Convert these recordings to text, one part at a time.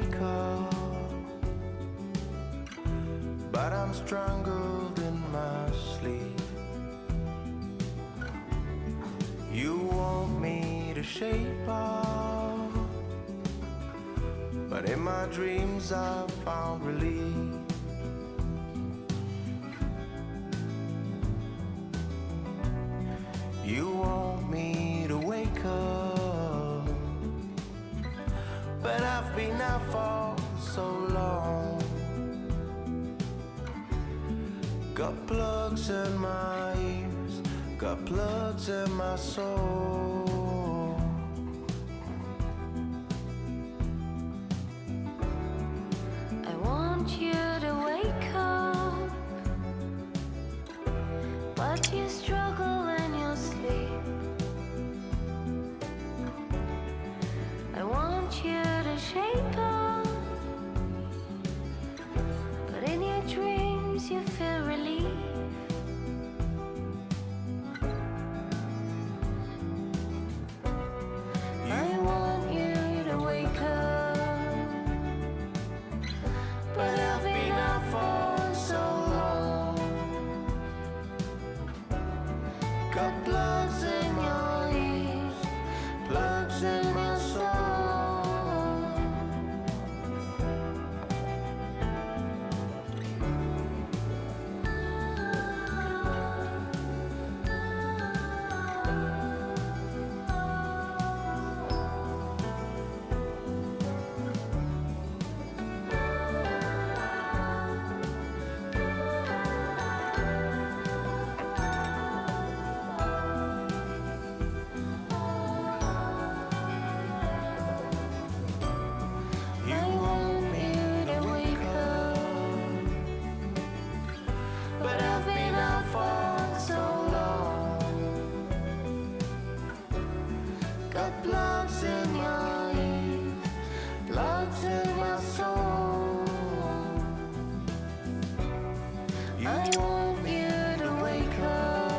wake up, but I'm strangled in my sleep. You want me to shape up, but in my dreams I found relief. You want me to wake up, but I've been out for so long. Got plugs in my ears, got plugs in my soul. I want you to wake up, but you struggle in your sleep. I want you to shape up, but in your dreams you feel relief. I want you to wake up, but I've been out for so long. Got plugs in your ears, plugs in my soul. You want me to wake up, but I've been out for so long. Got plugs in your ears, plugs in my soul. I want you to wake up,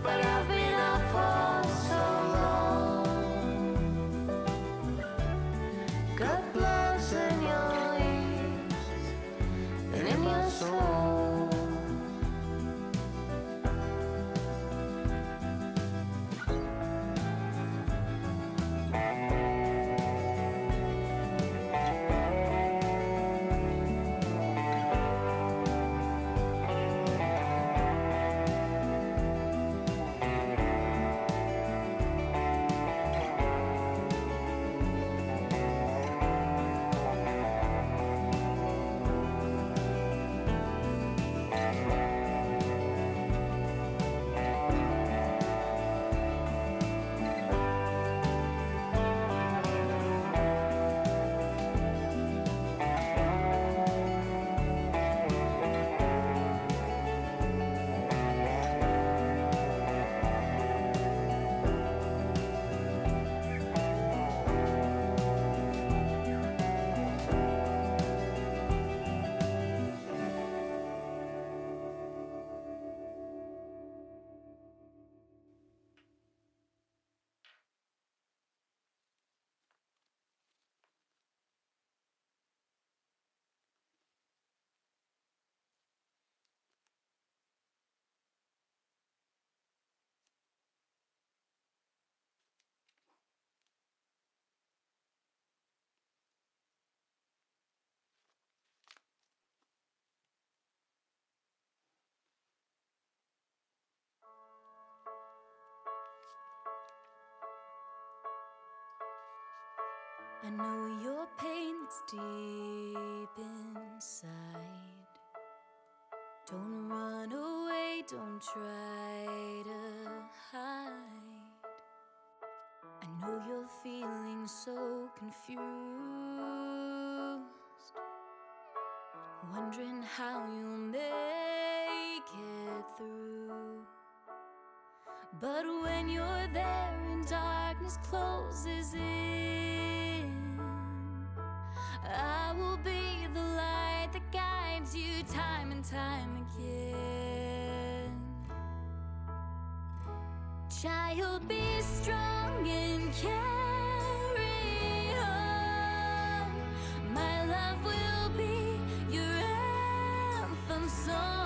but I've been out for so long. Got plugs in your ears and in your soul. I know your pain that's deep inside. Don't run away, don't try to hide. I know you're feeling so confused, wondering how you'll make it through. But when you're there and darkness closes in, I will be the light that guides you time and time again. Child, be strong and carry on. love will be your anthem song.